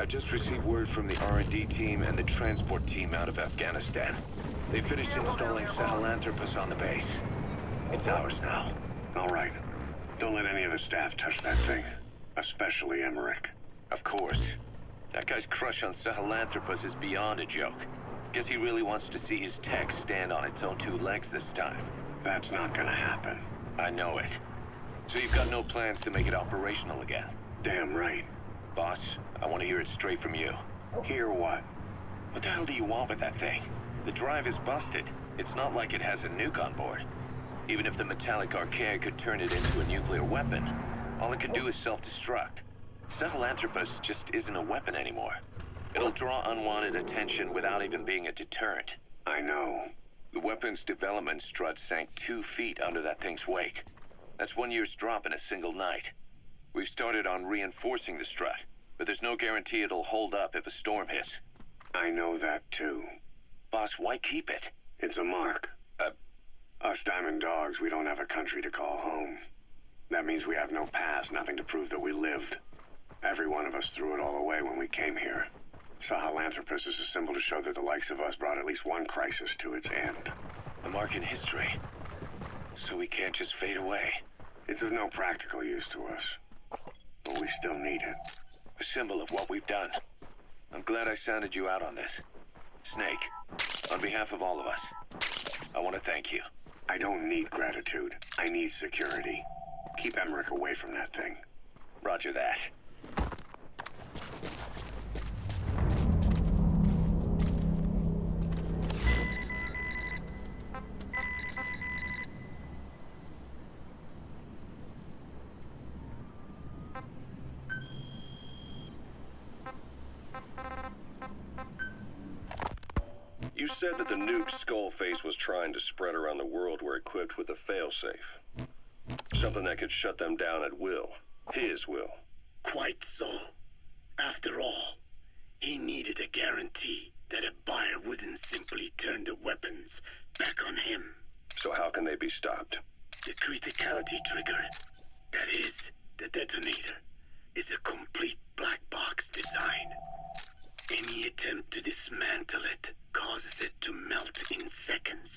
I just received word from the R&D team and the transport team out of Afghanistan. They finished installing Sahelanthropus on the base. It's ours now. All right. Don't let any of the staff touch that thing. Especially Marek. Of course. That guy's crush on Sahelanthropus is beyond a joke. Guess he really wants to see his tech stand on its own two legs this time. That's not gonna happen. I know it. So you've got no plans to make it operational again? Damn right. Boss, I want to hear it straight from you. Hear what? What the hell do you want with that thing? The drive is busted. It's not like it has a nuke on board. Even if the metallic archaea could turn it into a nuclear weapon, all it can do is self-destruct. Sahelanthropus just isn't a weapon anymore. It'll draw unwanted attention without even being a deterrent. I know. The weapons development strut sank 2 feet under that thing's wake. That's 1 year's drop in a single night. We've started on reinforcing the strut, but there's no guarantee it'll hold up if a storm hits. I know that too. Boss, why keep it? It's a mark. Us Diamond Dogs, we don't have a country to call home. That means we have no past, nothing to prove that we lived. Every one of us threw it all away when we came here. Sahelanthropus is a symbol to show that the likes of us brought at least one crisis to its end. A mark in history. So we can't just fade away. It's of no practical use to us. But we still need it. A symbol of what we've done. I'm glad I sounded you out on this. Snake, on behalf of all of us, I want to thank you. I don't need gratitude. I need security. Keep Emmerich away from that thing. Roger that. You said that the nuke Skullface was trying to spread around the world were equipped with a failsafe. Something that could shut them down at will. His will. Quite so. After all, he needed a guarantee that a buyer wouldn't simply turn the weapons back on him. So how can they be stopped? The criticality trigger, that is, the detonator, is a complete black box design. Any attempt to dismantle it causes it to melt in seconds,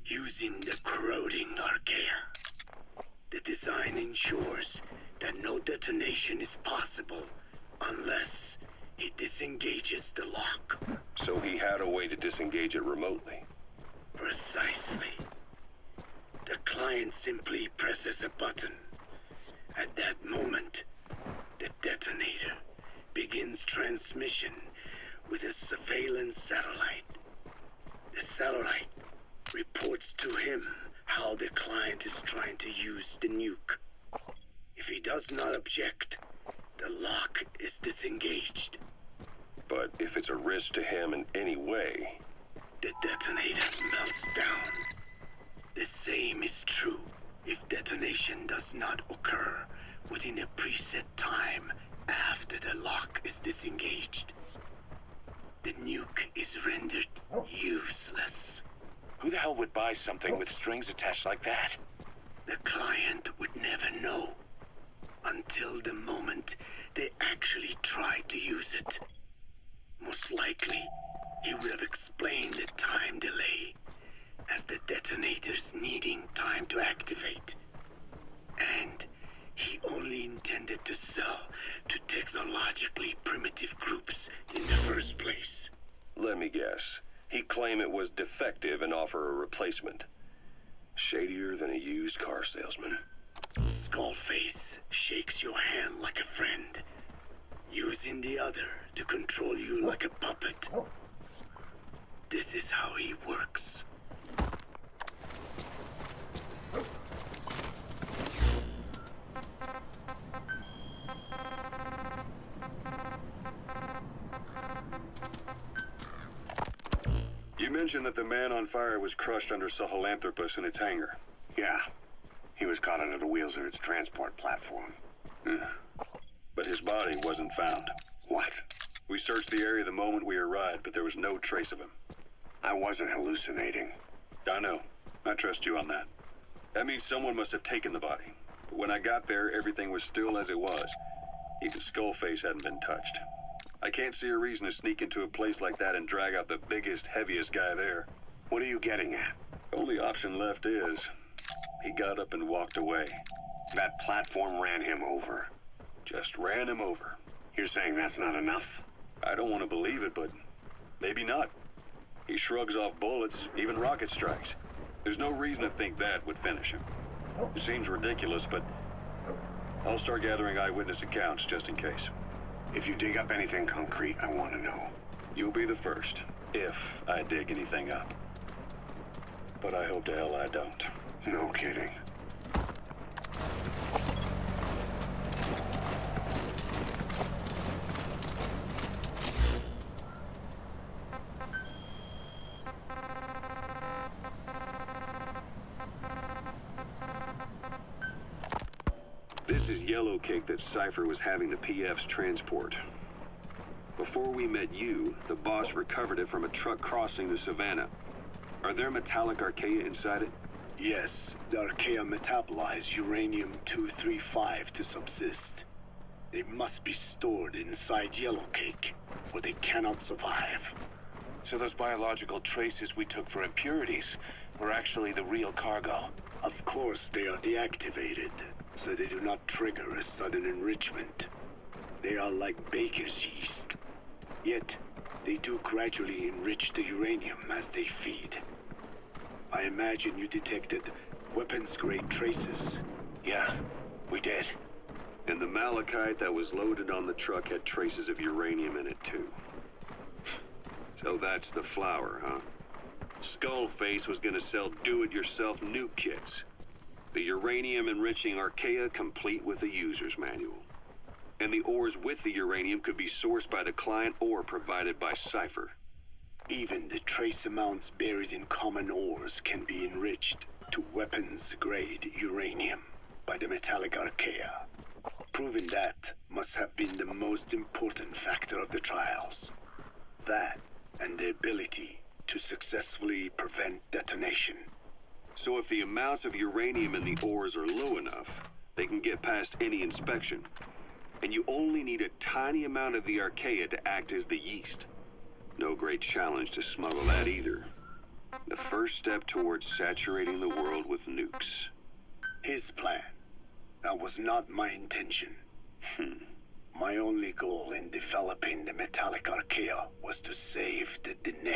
using the corroding archaea. The design ensures that no detonation is possible unless it disengages the lock. So he had a way to disengage it remotely. Precisely. The client simply presses a button. At that moment, the detonator begins transmission with a surveillance satellite. The satellite reports to him how the client is trying to use the nuke. If he does not object, the lock is disengaged. But if it's a risk to him in any way... The detonator melts down. The same is true if detonation does not occur within a preset time after the lock is disengaged. The nuke is rendered useless. Who the hell would buy something with strings attached like that? The client would never know until the moment they actually try to use it. Most likely, he would have explained the time delay as the detonators needing time to activate. And he only intended to sell to technologically primitive groups in the first place. Let me guess. He'd claim it was defective and offer a replacement. Shadier than a used car salesman. Skullface shakes your hand like a friend, using the other to control you like a puppet. This is how he works. You mentioned that the man on fire was crushed under Sahelanthropus in its hangar. Yeah. He was caught under the wheels of its transport platform. But his body wasn't found. What? We searched the area the moment we arrived, but there was no trace of him. I wasn't hallucinating. I know. I trust you on that. That means someone must have taken the body. But when I got there, everything was still as it was. Even Skullface hadn't been touched. I can't see a reason to sneak into a place like that and drag out the biggest, heaviest guy there. What are you getting at? Only option left is, he got up and walked away. That platform ran him over. Just ran him over. You're saying that's not enough? I don't want to believe it, but maybe not. He shrugs off bullets, even rocket strikes. There's no reason to think that would finish him. It seems ridiculous, but I'll start gathering eyewitness accounts just in case. If you dig up anything concrete, I want to know. You'll be the first, if I dig anything up. But I hope to hell I don't. No kidding. This is yellow cake that Cypher was having the PFs transport. Before we met you, the boss recovered it from a truck crossing the savannah. Are there metallic archaea inside it? Yes, the archaea metabolize uranium-235 to subsist. They must be stored inside yellow cake, or they cannot survive. So those biological traces we took for impurities were actually the real cargo. Of course, they are deactivated, so they do not trigger a sudden enrichment. They are like baker's yeast. Yet, they do gradually enrich the uranium as they feed. I imagine you detected weapons-grade traces. Yeah, we did. And the malachite that was loaded on the truck had traces of uranium in it, too. So that's the flower, huh? Skullface was gonna sell do-it-yourself nuke kits. The uranium-enriching archaea complete with a user's manual. And the ores with the uranium could be sourced by the client or provided by Cypher. Even the trace amounts buried in common ores can be enriched to weapons-grade uranium by the metallic archaea. Proving that must have been the most important factor of the trials. That and the ability to successfully prevent detonation. So if the amounts of uranium in the ores are low enough, they can get past any inspection. And you only need a tiny amount of the archaea to act as the yeast. No great challenge to smuggle that either. The first step towards saturating the world with nukes. His plan. That was not my intention. My only goal in developing the metallic archaea was to save the Dene.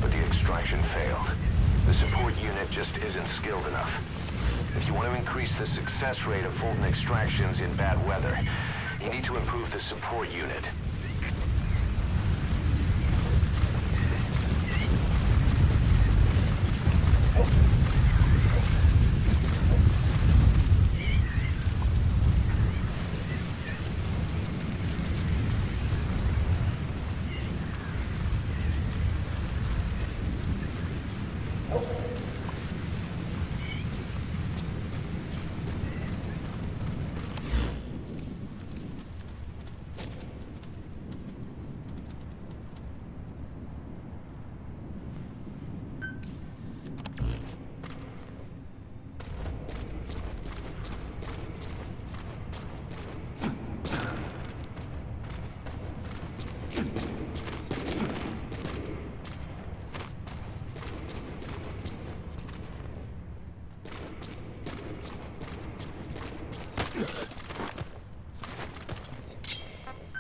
But the extraction failed. The support unit just isn't skilled enough. If you want to increase the success rate of Fulton extractions in bad weather, you need to improve the support unit.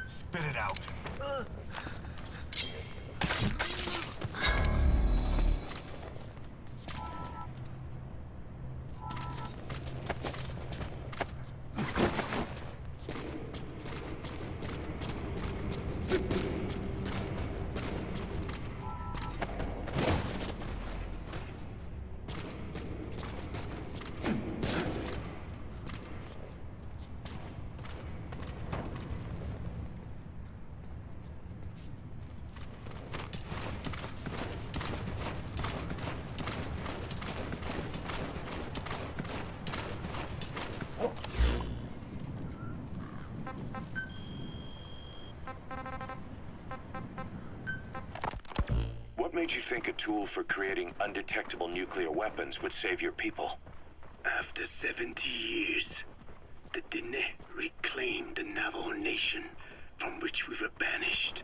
Spit it out. What made you think a tool for creating undetectable nuclear weapons would save your people? After 70 years, the Diné reclaimed the Navajo nation from which we were banished.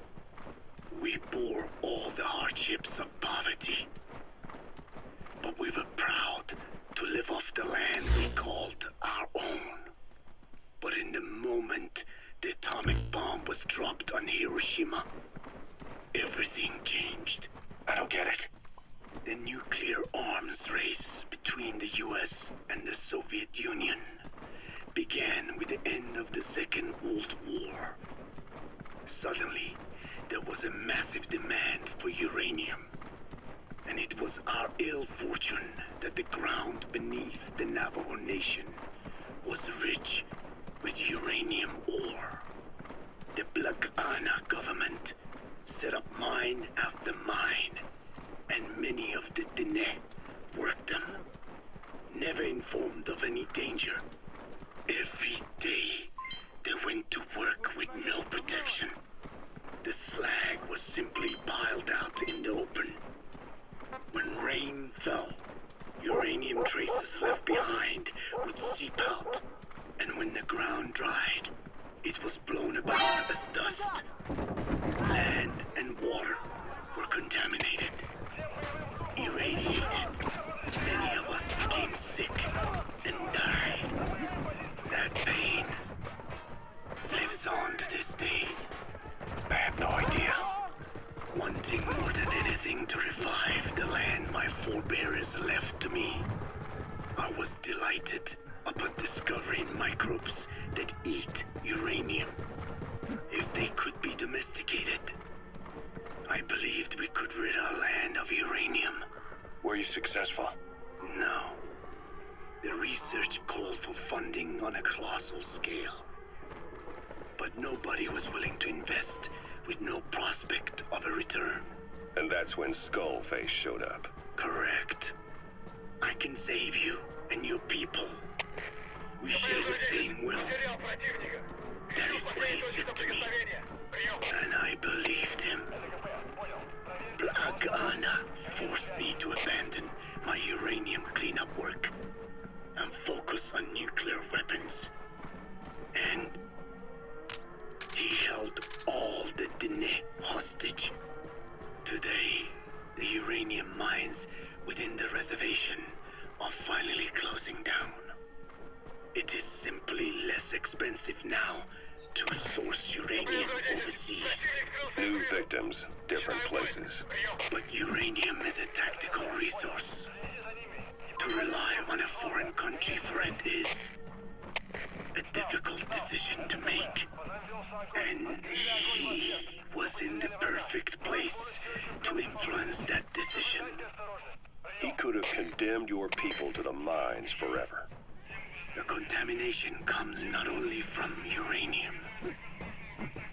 We bore all the hardships of poverty, but we were proud to live off the land we called our own. But in the moment the atomic bomb was dropped on Hiroshima, everything changed. I don't get it. The nuclear arms race between the US and the Soviet Union began with the end of the Second World War. Suddenly, there was a massive demand for uranium. And it was our ill fortune that the ground beneath the Navajo Nation was rich with uranium ore. The Black Ana government set up mine after mine, and many of the Diné worked them, never informed of any danger. Every day, they went to work with no protection. The slag was simply piled out in the open. When rain fell, uranium traces left behind would seep out, and when the ground dried, it was blown about as dust. Land and water were contaminated, irradiated. Many of us became sick and died. That pain lives on to this day. I have no idea. Wanting more than anything to revive the land my forebears left to me, I was delighted upon discovering microbes that eat uranium. If they could be domesticated, I believed we could rid our land of uranium. Were you successful? No. The research called for funding on a colossal scale. But nobody was willing to invest with no prospect of a return. And that's when Skullface showed up. Correct. I can save you and your people. We share the same will. That is what he said to me. And I believed him. Black Ana forced me to abandon my uranium cleanup work and focus on nuclear weapons. And he held all the Diné hostage. Today, the uranium mines within the reservation are finally closing down. It is simply less expensive now to source uranium overseas. New victims, different places. But uranium is a tactical resource. To rely on a foreign country for it is a difficult decision to make. And he was in the perfect place to influence that decision. He could have condemned your people to the mines forever. The contamination comes not only from uranium.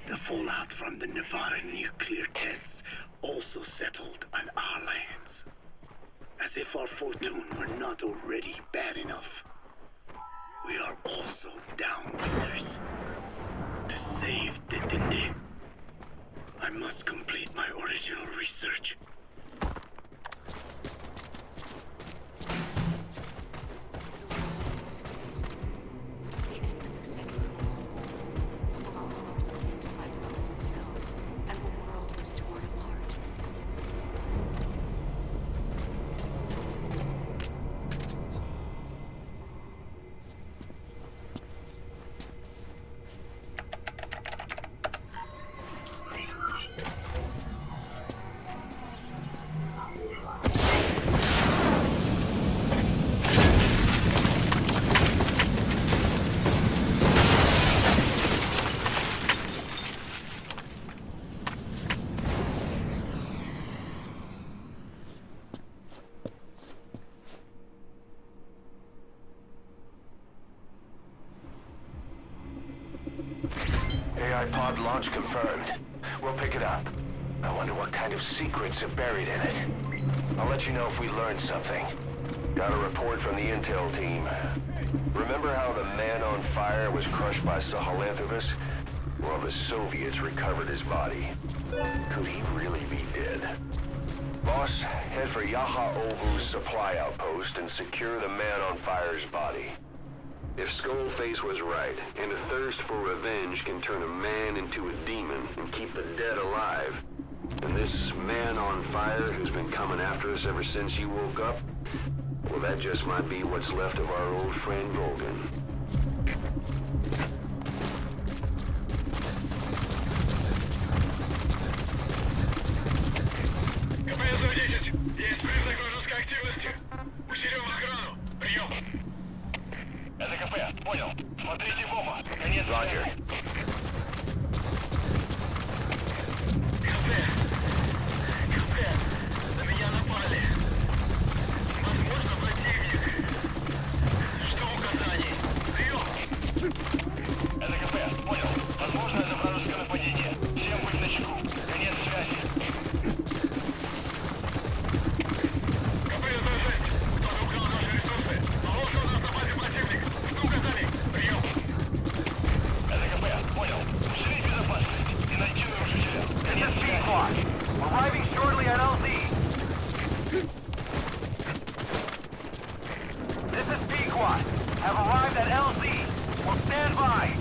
The fallout from the Nevada nuclear tests also settled on our lands. As if our fortune were not already bad enough, we are also downwinders. To save the Diné, I must complete my original research. pod launch confirmed. We'll pick it up. I wonder what kind of secrets are buried in it. I'll let you know if we learn something. Got a report from the intel team. Remember how the man on fire was crushed by Sahelanthropus? Well, the Soviets recovered his body. Could he really be dead? Boss, head for Yaha Ovu's supply outpost and secure the man on fire's body. If Skullface was right, and a thirst for revenge can turn a man into a demon and keep the dead alive, and this man on fire who's been coming after us ever since you woke up, well, that just might be what's left of our old friend Volgan. КПС-10, есть признак вражеской активности. Усилим охрану. Прием. Это КП, понял. Смотрите в оба. Конец. Roger. КП, на меня напали. Возможно, противник. Жду указаний. Прием. Это КП, понял. Возможно, это вражеское нападение. Всем быть начеку. Конец связи. КПС-10, кто-то украл наши ресурсы. Положил нас на базе противник. Жду указаний. Прием. Это КП, понял. Усилить безопасность и найти нарушителя. Конец связи. Arriving shortly at LZ. This is Pequod. Have arrived at LZ. Will stand by.